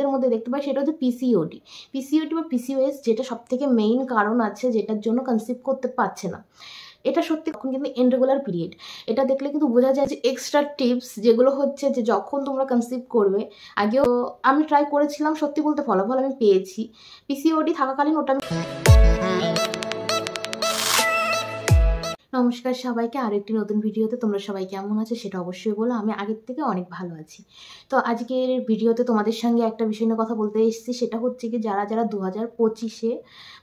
মেয়েদের মধ্যে দেখতে পাই সেটা হচ্ছে পিসিওডি। পিসিওডি বা পিসিওএস, যেটা সবথেকে মেইন কারণ আছে যেটার জন্য কনসিভ করতে পারছে না। এটা সত্যি এখন কিন্তু ইনরেগুলার পিরিয়ড। এটা দেখলে কিন্তু বোঝা যায় যে এক্সট্রা টিপস যেগুলো হচ্ছে যে যখন তোমরা কনসিভ করবে, আগেও আমি ট্রাই করেছিলাম, সত্যি বলতে ফলাফল আমি পেয়েছি। পিসিওডি থাকাকালীন ওটা নমস্কার সবাইকে, আরেকটি নতুন ভিডিওতে তোমরা সবাই কেমন আছো সেটা অবশ্যই বলো। আমি আগের থেকে অনেক ভালো আছি। তো আজকের ভিডিওতে তোমাদের সঙ্গে একটা বিষয় নিয়ে কথা বলতে এসেছি, সেটা হচ্ছে কি যারা যারা 2025-এ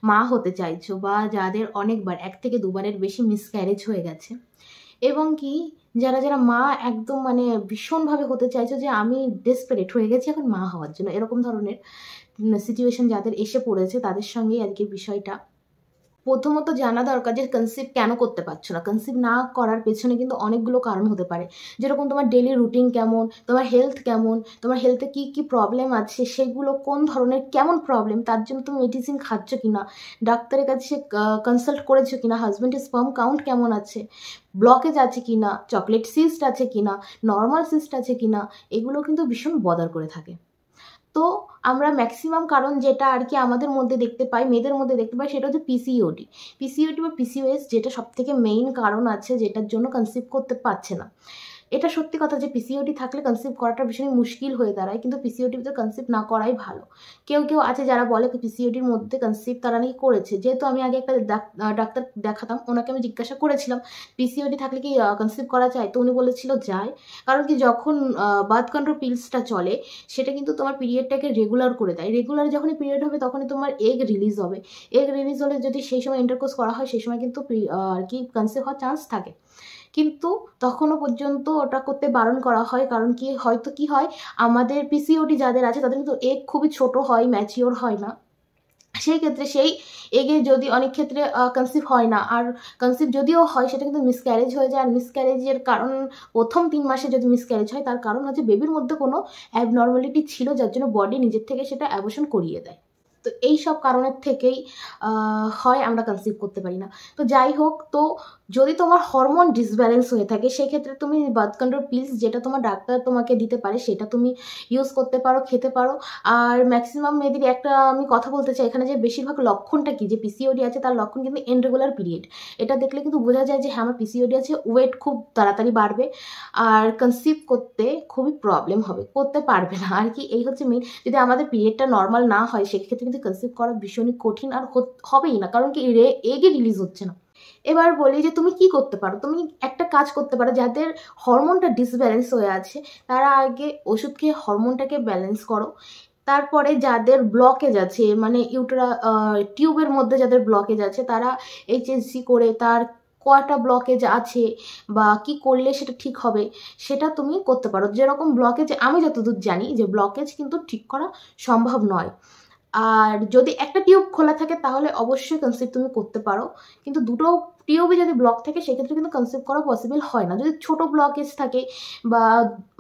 মা হতে চাইছো বা যাদের অনেকবার 1 থেকে 2 বারের বেশি মিসক্যারেজ হয়ে গেছে, এবং কি যারা যারা মা একদম মানে ভীষণভাবে হতে চাইছো যে আমি ডেসপারেট হয়ে গেছি এখন মা হওয়ার জন্য, এরকম ধরনের সিচুয়েশন যাদের এসে পড়েছে তাদের সঙ্গেই আজকের বিষয়টা। প্রথমত জানা দরকার যে কনসিভ কেন করতে পারছো না। কনসিভ না করার পেছনে কিন্তু অনেকগুলো কারণ হতে পারে, যেরকম তোমার ডেলি রুটিন কেমন, তোমার হেলথ কেমন, তোমার হেলথে কি কি প্রবলেম আছে, সেগুলো কোন ধরনের কেমন প্রবলেম, তার জন্য তুমি মেডিসিন খাচ্ছ কিনা, ডাক্তারের কাছে কনসাল্ট করেছো কিনা, হাজব্যান্ডের স্পার্ম কাউন্ট কেমন আছে, ব্লকেজ আছে কিনা, চকলেট সিস্ট আছে কিনা, নর্মাল সিস্ট আছে কিনা, এগুলো কিন্তু ভীষণ বদার করে থাকে। তো আমরা ম্যাক্সিমাম কারণ যেটা আর কি আমাদের মধ্যে দেখতে পাই, মেয়েদের মধ্যে দেখতে পাই, সেটা হচ্ছে পিসিওডি। পিসিওডি বা পিসিওএস, যেটা সবথেকে মেইন কারণ আছে যেটার জন্য কনসিভ করতে পারছে না। এটা সত্যি কথা যে পিসিওডি থাকলে কনসিভ করাটা ভীষণই মুশকিল হয়ে দাঁড়ায়, কিন্তু পিসিওডির ভিতরে কনসিভ না করাই ভালো। কেউ কেউ আছে যারা বলে পিসিওডির মধ্যে কনসিভ তারা নাকি করেছে। যেহেতু আমি আগে একটা ডাক্তার দেখাতাম, ওনাকে আমি জিজ্ঞাসা করেছিলাম পিসিওডি থাকলে কি কনসিভ করা যায়, তো উনি বলেছিল যায়। কারণ কি যখন বার্থ কন্ট্রোল পিলসটা চলে সেটা কিন্তু তোমার পিরিয়ডটাকে রেগুলার করে দেয়। রেগুলার যখনই পিরিয়ড হবে তখনই তোমার এগ রিলিজ হবে। এগ রিলিজ হলে যদি সেই সময় ইন্টারকোর্স করা হয় সেই সময় কিন্তু আর কি কনসিভ হওয়ার চান্স থাকে, কিন্তু তখনও পর্যন্ত ওটা করতে বারণ করা হয়। কারণ কি হয়তো কি হয়, আমাদের পিসিওডি যাদের আছে তাদের কিন্তু এগ খুবই ছোট হয়, ম্যাচিওর হয় না। সেই ক্ষেত্রে সেই এগে যদি অনেক ক্ষেত্রে কনসিভ হয় না, আর কনসিভ যদিও হয় সেটা কিন্তু মিসক্যারেজ হয়ে যায়। আর মিসক্যারেজের কারণ প্রথম 3 মাসে যদি মিসক্যারেজ হয় তার কারণ হচ্ছে বেবির মধ্যে কোনো অ্যাবনর্মালিটি ছিল, যার জন্য বডি নিজের থেকে সেটা অ্যাবর্শন করিয়ে দেয়। তো এই সব কারণের থেকেই হয় আমরা কনসিভ করতে পারি না। তো যাই হোক, তো যদি তোমার হরমোন ডিসব্যালেন্স হয়ে থাকে সেক্ষেত্রে তুমি বার্থ কন্ট্রোল পিলস যেটা তোমার ডাক্তার তোমাকে দিতে পারে সেটা তুমি ইউজ করতে পারো, খেতে পারো। আর ম্যাক্সিমাম মেয়েদের একটা আমি কথা বলতে চাই এখানে, যে বেশিরভাগ লক্ষণটা কি, যে পিসিওডি আছে তার লক্ষণ কিন্তু ইনরেগুলার পিরিয়ড। এটা দেখলে কিন্তু বোঝা যায় যে হ্যাঁ আমার পিসিওডি আছে, ওয়েট খুব তাড়াতাড়ি বাড়বে আর কনসিভ করতে খুবই প্রবলেম হবে, করতে পারবে না আর কি। এই হচ্ছে মেইন। যদি আমাদের পিরিয়ডটা নর্মাল না হয় সেক্ষেত্রে কিন্তু কনসিভ করা ভীষণই কঠিন, আর হবেই না, কারণ কি এগে রিলিজ হচ্ছে না। এবার বলি যে তুমি কি করতে পারো। তুমি একটা কাজ করতে পারো, যাদের হরমোনটা ডিসব্যালেন্স হয়ে আছে তারা আগে ওষুধ খেয়ে হরমোনটাকে ব্যালেন্স করো। তারপরে যাদের ব্লকেজ আছে, মানে টিউবের মধ্যে যাদের ব্লকেজ আছে তারা এইচএসজি করে তার কয়টা ব্লকেজ আছে বা কি করলে সেটা ঠিক হবে সেটা তুমি করতে পারো। যেরকম ব্লকেজ আমি যতদূর জানি যে ব্লকেজ কিন্তু ঠিক করা সম্ভব নয়। আর যদি একটা টিউব খোলা থাকে তাহলে অবশ্যই কনসিভ তুমি করতে পারো, কিন্তু দুটো টিউবে যদি ব্লক থাকে সেক্ষেত্রে কিন্তু কনসিভ করা পসিবল হয় না। যদি ছোট ব্লকেজ থাকে বা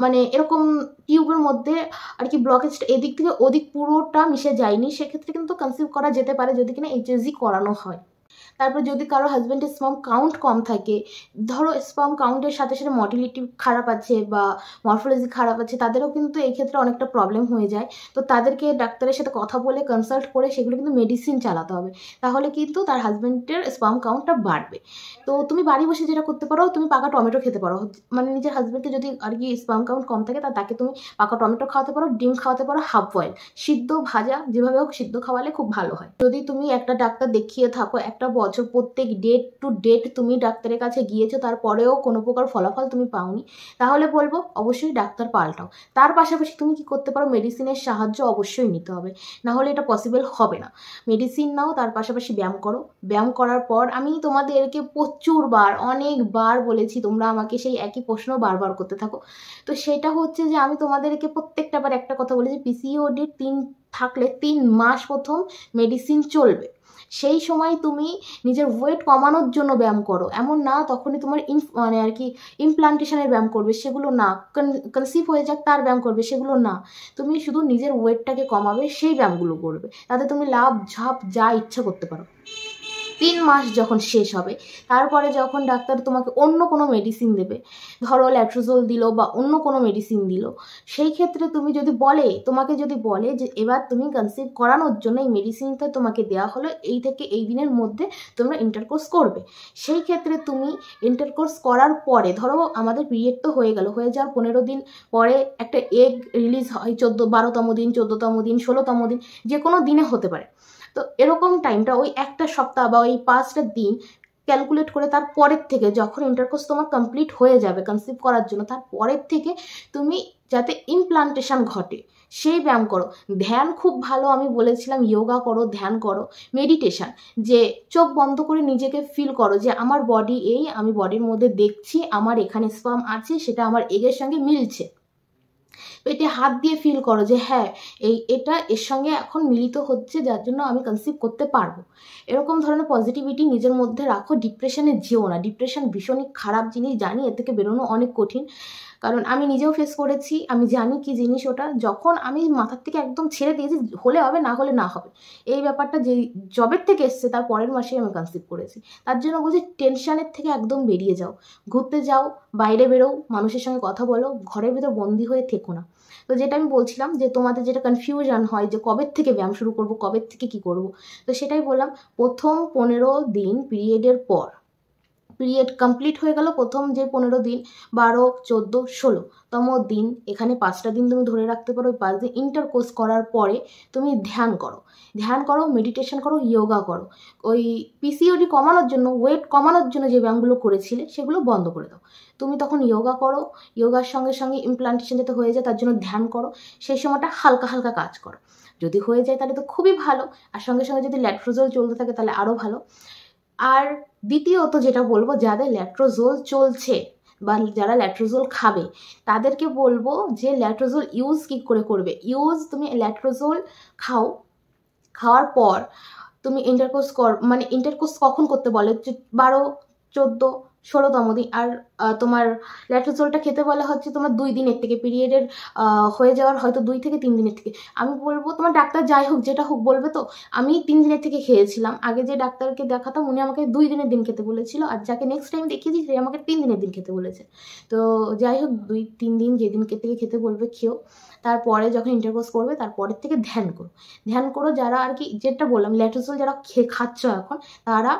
মানে এরকম টিউবের মধ্যে আর কি ব্লকেজটা এদিক থেকে ওদিক পুরোটা মিশে যায়নি, সেক্ষেত্রে কিন্তু কনসিভ করা যেতে পারে যদি কিনা এইচএসজি করানো হয়। তারপর যদি কারো হাজব্যান্ডের স্পার্ম কাউন্ট কম থাকে, ধরো স্পার্ম কাউন্টের সাথে সাথে মর্টিলিটি খারাপ আছে বা মরফোলজি খারাপ আছে, তাদেরও কিন্তু এই ক্ষেত্রে অনেকটা প্রবলেম হয়ে যায়। তো তাদেরকে ডাক্তারের সাথে কথা বলে কনসাল্ট করে সেগুলো কিন্তু মেডিসিন চালাতে হবে, তাহলে কিন্তু তার হাজব্যান্ডের স্পার্ম কাউন্টটা বাড়বে। তো তুমি বাড়ি বসে যেটা করতে পারো, তুমি পাকা টমেটো খেতে পারো। মানে নিজের হাজব্যান্ডকে যদি আর কি স্পার্ম কাউন্ট কম থাকে তাকে তুমি পাকা টমেটো খাওয়াতে পারো, ডিম খাওয়াতে পারো হাফ বয়েল, সিদ্ধ ভাজা যেভাবে হোক সিদ্ধ খাওয়ালে খুব ভালো হয়। যদি তুমি একটা ডাক্তার দেখিয়ে থাকো একটা বছর, প্রত্যেক ডেট টু ডেট তুমি ডাক্তারের কাছে গিয়েছো, তারপরেও কোনো প্রকার ফলাফল তুমি পাওনি, তাহলে বলবো অবশ্যই ডাক্তার পাল্টাও। তার পাশাপাশি তুমি কি করতে পারো, মেডিসিনের সাহায্য অবশ্যই নিতে হবে, না হলে এটা পসিবল হবে না। মেডিসিন নাও, তার পাশাপাশি ব্যায়াম করো। ব্যায়াম করার পর আমি তোমাদেরকে প্রচুরবার অনেকবার বলেছি, তোমরা আমাকে সেই একই প্রশ্ন বারবার করতে থাকো। তো সেটা হচ্ছে যে আমি তোমাদেরকে প্রত্যেকটা বার একটা কথা বলেছি, পিসিওডি থাকলে 3 মাস প্রথম মেডিসিন চলবে। সেই সময় তুমি নিজের ওয়েট কমানোর জন্য ব্যায়াম করো, এমন না তখনই তোমার মানে আর কি ইমপ্লান্টেশনের ব্যায়াম করবে সেগুলো না, কনসিভ হয়ে যাক তার ব্যায়াম করবে সেগুলো না, তুমি শুধু নিজের ওয়েটটাকে কমাবে সেই ব্যায়ামগুলো করবে, তাতে তুমি লাভ ঝাপ যা ইচ্ছা করতে পারো। 3 মাস যখন শেষ হবে তারপরে যখন ডাক্তার তোমাকে অন্য কোনো মেডিসিন দেবে, ধরো ল্যাট্রোজোল দিল বা অন্য কোনো মেডিসিন দিল, সেই ক্ষেত্রে তুমি যদি তোমাকে যদি বলে যে এবার তুমি কনসিভ করানোর জন্য এই মেডিসিনটা তোমাকে দেওয়া হলো, এই থেকে এই দিনের মধ্যে তোমরা ইন্টারকোর্স করবে, সেই ক্ষেত্রে তুমি ইন্টারকোর্স করার পরে ধরো আমাদের পিরিয়ড তো হয়ে যাওয়ার 15 দিন পরে একটা এগ রিলিজ হয়, 12তম দিন, 14তম দিন, 16তম দিন, যে কোনো দিনে হতে পারে। তো এরকম টাইমটা ওই একটা সপ্তাহ বা ওই 5টা দিন ক্যালকুলেট করে তারপরের থেকে যখন ইন্টারকোর্স তোমার কমপ্লিট হয়ে যাবে কনসিভ করার জন্য, তারপরের থেকে তুমি যাতে ইমপ্লান্টেশন ঘটে সেই ব্যায়াম করো। ধ্যান খুব ভালো, আমি বলেছিলাম যোগা করো, ধ্যান করো, মেডিটেশন, যে চোখ বন্ধ করে নিজেকে ফিল করো যে আমার বডি এই, আমি বডির মধ্যে দেখছি আমার এখানে স্পার্ম আছে, সেটা আমার এগের সঙ্গে মিলছে। পেটে হাত দিয়ে ফিল করো যে হ্যাঁ এটা এর সঙ্গে এখন মিলিত হচ্ছে, যার জন্য আমি কনসিভ করতে পারবো। এরকম ধরনের পজিটিভিটি নিজের মধ্যে রাখো। ডিপ্রেশনে যেও না, ডিপ্রেশন ভীষণই খারাপ জিনিস, জানি এর থেকে বেরোনো অনেক কঠিন, কারণ আমি নিজেও ফেস করেছি, আমি জানি কি জিনিস ওটা। যখন আমি মাথার থেকে একদম ছেড়ে দিয়েছি হলে হবে, না হলে না হবে, এই ব্যাপারটা যে জবের থেকে এসছে তার পরের মাসেই আমি কনসিভ করেছি। তার জন্য বলছি টেনশনের থেকে একদম বেরিয়ে যাও, ঘুরতে যাও, বাইরে বেরো, মানুষের সঙ্গে কথা বলো, ঘরের ভিতর বন্দি হয়ে থেকো না। তো যেটা আমি বলছিলাম যে তোমাদের যেটা কনফিউশন হয় যে কবে থেকে ব্যায়াম শুরু করব, কবে থেকে কি করব, তো সেটাই বললাম। প্রথম 15 দিন পিরিয়ডের পর, পিরিয়ড কমপ্লিট হয়ে গেল, প্রথম যে 15 দিন, 12, 14, 16তম দিন, এখানে 5টা দিন তুমি ধরে রাখতে পারো। ওই 5 দিন ইন্টারকোর্স করার পরে তুমি ধ্যান করো, মেডিটেশন করো, যোগা করো। ওই পিসিওডি কমানোর জন্য, ওয়েট কমানোর জন্য যে ব্যায়ামগুলো করেছিলে সেগুলো বন্ধ করে দাও। তুমি তখন যোগা করো, যোগার সঙ্গে সঙ্গে ইমপ্লান্টেশন যাতে হয়ে যায় তার জন্য ধ্যান করো, সেই সময়টা হালকা হালকা কাজ করো। যদি হয়ে যায় তাহলে তো খুবই ভালো, আর সঙ্গে সঙ্গে যদি ল্যাট্রোজোল চলতে থাকে তাহলে আরও ভালো। আর দ্বিতীয়ত যেটা বলবো, যাদের ল্যাট্রোজোল চলছে বা যারা ল্যাট্রোজোল খাবে তাদেরকে বলবো যে ল্যাট্রোজোল ইউজ কী করে করবে। তুমি ল্যাট্রোজোল খাওয়ার পর তুমি ইন্টারকোর্স কখন করতে বলে, 12, 14, 16তম দিন। আর তোমার ল্যাট্রোজোলটা খেতে বলা হচ্ছে তোমার 2 দিনের থেকে, পিরিয়ডের হয়ে যাওয়ার হয়তো 2 থেকে 3 দিনের থেকে। আমি বলবো তোমার ডাক্তার যাই হোক যেটা হোক বলবে, তো আমি 3 দিনের থেকে খেয়েছিলাম। আগে যে ডাক্তারকে দেখাতাম উনি আমাকে 2 দিনের দিন খেতে বলেছিল, আর যাকে নেক্সট টাইম দেখিয়েছি সে আমাকে 3 দিনের দিন খেতে বলেছে। তো যাই হোক 2-3 দিন যেদিন থেকে খেতে বলবে খেও। তারপরে যখন ইন্টারকোর্স করবে তারপরের থেকে ধ্যান করো। যারা আর কি যেটা বললাম ল্যাট্রোজোল যারা খাচ্ছ এখন তারা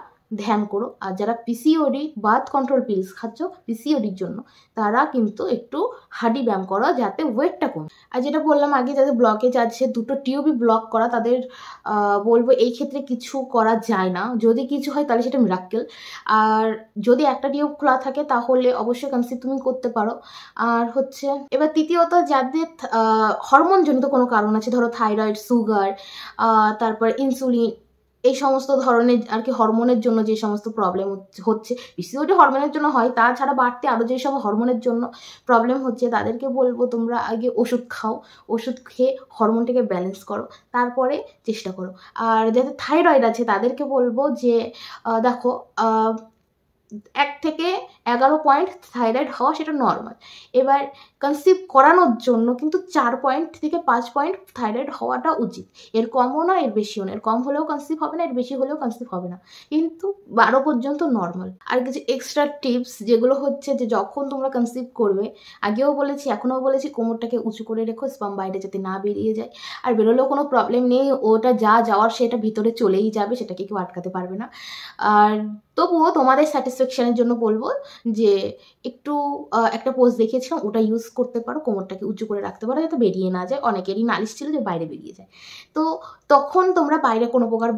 ধ্যান করো, আর যারা পিসিওডি বার্থ কন্ট্রোল পিলস খাচ্ছ পিসিওডির জন্য তারা কিন্তু একটু হার্ডি ব্যায়াম করো যাতে ওয়েটটা কমে। আর যেটা বললাম আগে, যাদের ব্লকেজ আছে, 2টো টিউবই ব্লক করা, তাদের বলবো এই ক্ষেত্রে কিছু করা যায় না। যদি কিছু হয় তাহলে সেটা মিরাক্কেল, আর যদি একটা টিউব খোলা থাকে তাহলে অবশ্যই কনসিভ তুমি করতে পারো। আর হচ্ছে এবার তৃতীয়ত, যাদের হরমোনজনিত কোনো কারণ আছে, ধরো থাইরয়েড, সুগার, তারপর ইনসুলিন, এই সমস্ত ধরনের আর কি হরমোনের জন্য যে সমস্ত প্রবলেম হচ্ছে, পিসিওডি হরমোনের জন্য হয়, তাছাড়া বাড়তি আরও যেসব হরমোনের জন্য প্রবলেম হচ্ছে তাদেরকে বলবো তোমরা আগে ওষুধ খাও, ওষুধ খেয়ে হরমোনটাকে ব্যালেন্স করো, তারপরে চেষ্টা করো। আর যাদের থাইরয়েড আছে তাদেরকে বলবো যে দেখো 1 থেকে 11 পয়েন্ট থাইরয়েড হওয়া সেটা নর্মাল। এবার কনসিভ করানোর জন্য কিন্তু 4 পয়েন্ট থেকে 5 পয়েন্ট থাইরয়েড হওয়াটা উচিত। এর কমও না, এর বেশিও না। এর কম হলেও কনসিভ হবে না, এর বেশি হলেও কনসিভ হবে না, কিন্তু 12 পর্যন্ত নর্মাল। আর কিছু এক্সট্রা টিপস যেগুলো হচ্ছে যে যখন তোমরা কনসিভ করবে, আগেও বলেছি এখনও বলেছি, কোমরটাকে উঁচু করে রেখো, স্পার্ম বাইরে যাতে না বেরিয়ে যায়। আর বেরোলেও কোনো প্রবলেম নেই, ওটা যাওয়ার সেটা ভিতরে চলেই যাবে, সেটাকে কেউ আটকাতে পারবে না। আর তবুও তোমাদের স্যাটিসফ্যাকশানের জন্য বলবো যে একটু একটা পোজ দেখিয়েছিলাম ওটা ইউজ করতে পারো, কোমরটাকে উঁচু করে রাখতে পারো যাতে বেরিয়ে না যায়। অনেকেরই নালিশ ছিল যে বাইরে বেরিয়ে যায়, তো তখন তোমরা বাইরে কোনো প্রকার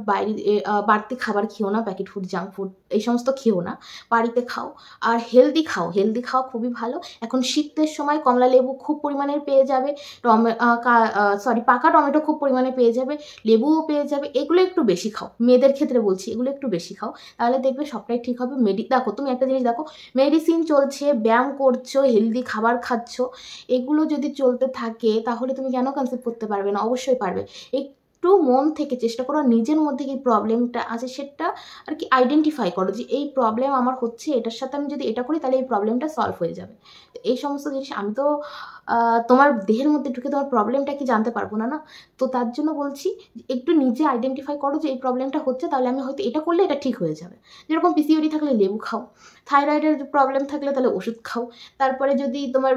বাড়তি খাবার খেও না, প্যাকেট ফুড, জাঙ্ক ফুড এই সমস্ত খেও না, বাড়িতে খাও। আর হেলদি খাও খুবই ভালো। এখন শীতের সময় কমলা লেবু খুব পরিমাণে পেয়ে যাবে, পাকা টমেটো খুব পরিমাণে পেয়ে যাবে, লেবুও পেয়ে যাবে। এগুলো একটু বেশি খাও, মেয়েদের ক্ষেত্রে বলছি, এগুলো একটু বেশি খাও, তাহলে দেখবে সবটাই ঠিক হবে। দেখো তুমি একটা জিনিস দেখো, মেডিসিন চলছে, ব্যায়াম করছো, হেলদি খাবার খাচ্ছ, এগুলো যদি চলতে থাকে তাহলে তুমি কেন কনসিভ করতে পারবে না? অবশ্যই পারবে। একটু মন থেকে চেষ্টা করো, নিজের মধ্যে কি প্রবলেমটা আছে সেটা আর কি আইডেন্টিফাই করো যে এই প্রবলেম আমার হচ্ছে, এটার সাথে আমি যদি এটা করি তাহলে এই প্রবলেমটা সলভ হয়ে যাবে। তো এই সমস্ত জিনিস আমি তো তোমার দেহের মধ্যে ঢুকে তোমার প্রবলেমটা কি জানতে পারবো না, না? তো তার জন্য বলছি একটু নিজে আইডেন্টিফাই করো যে এই প্রবলেমটা হচ্ছে, তাহলে আমি হয়তো এটা করলে এটা ঠিক হয়ে যাবে। যেরকম পিসিওডি থাকলে লেবু খাও, থাইরয়েডের প্রবলেম থাকলে তাহলে ওষুধ খাও। তারপরে যদি তোমার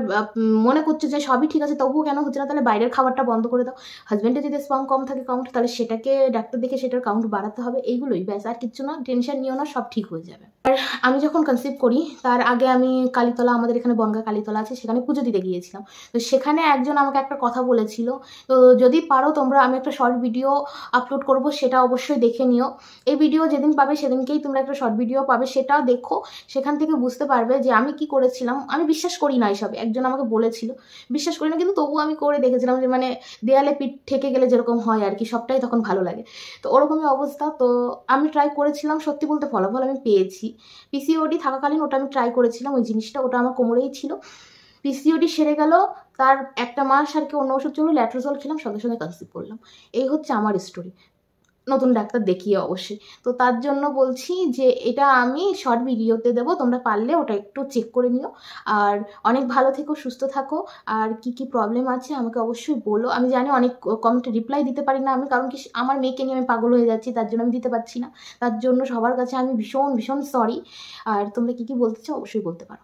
মনে করছো যে সবই ঠিক আছে তবুও কেন হচ্ছে না, তাহলে বাইরের খাবারটা বন্ধ করে দাও। হাজব্যান্ডের যদি স্পার্ম কম থাকে কাউন্ট, তাহলে সেটাকে ডাক্তার দেখে সেটার কাউন্ট বাড়াতে হবে। এইগুলোই, ব্যাস, আর কিচ্ছু না। টেনশন নিও না, সব ঠিক হয়ে যাবে। আর আমি যখন কনসিভ করি তার আগে আমি কালীতলা, আমাদের এখানে বনগা কালীতলা আছে, সেখানে পুজো দিতে গিয়েছিলাম। তো সেখানে একজন আমাকে একটা কথা বলেছিল, তো যদি পারো তোমরা, আমি একটা শর্ট ভিডিও আপলোড করব, সেটা অবশ্যই দেখে নিও। এই ভিডিও যেদিন পাবে সেদিনকেই তোমরা একটা শর্ট ভিডিও পাবে, সেটা দেখো। সেখান থেকে বুঝতে পারবে যে আমি কি করেছিলাম। আমি বিশ্বাস করি না এসব, একজন আমাকে বলেছিল, বিশ্বাস করি না, কিন্তু তবুও আমি করে দেখেছিলাম, যে মানে দেয়ালে পিঠ ঠেকে গেলে যেরকম হয় আর কি, সবটাই তখন ভালো লাগে। তো ওরকমই অবস্থা। তো আমি ট্রাই করেছিলাম, সত্যি বলতে ফলাফল আমি পেয়েছি। পিসিওডি থাকাকালীন ওটা আমি ট্রাই করেছিলাম, ওই জিনিসটা, ওটা আমার কোমরেই ছিল। পিসিওডি সেরে গেল, তার একটা মাস আর কি অন্য ওষুধ চললো, ল্যাট্রোজল খেলাম, সঙ্গে সঙ্গে কনসিভ করলাম। এই হচ্ছে আমার স্টোরি, নতুন ডাক্তার দেখিয়ে অবশ্যই। তো তার জন্য বলছি যে এটা আমি শর্ট ভিডিওতে দেবো, তোমরা পারলে ওটা একটু চেক করে নিও। আর অনেক ভালো থেকো, সুস্থ থাকো। আর কি কি প্রবলেম আছে আমাকে অবশ্যই বলো। আমি জানি অনেক কমেন্টে রিপ্লাই দিতে পারি না আমি, কারণ কি আমার মেয়েকে নিয়ে আমি পাগল হয়ে যাচ্ছি, তার জন্য আমি দিতে পারছি না। তার জন্য সবার কাছে আমি ভীষণ ভীষণ সরি। আর তোমরা কি কি বলতে চাও অবশ্যই বলতে পারো।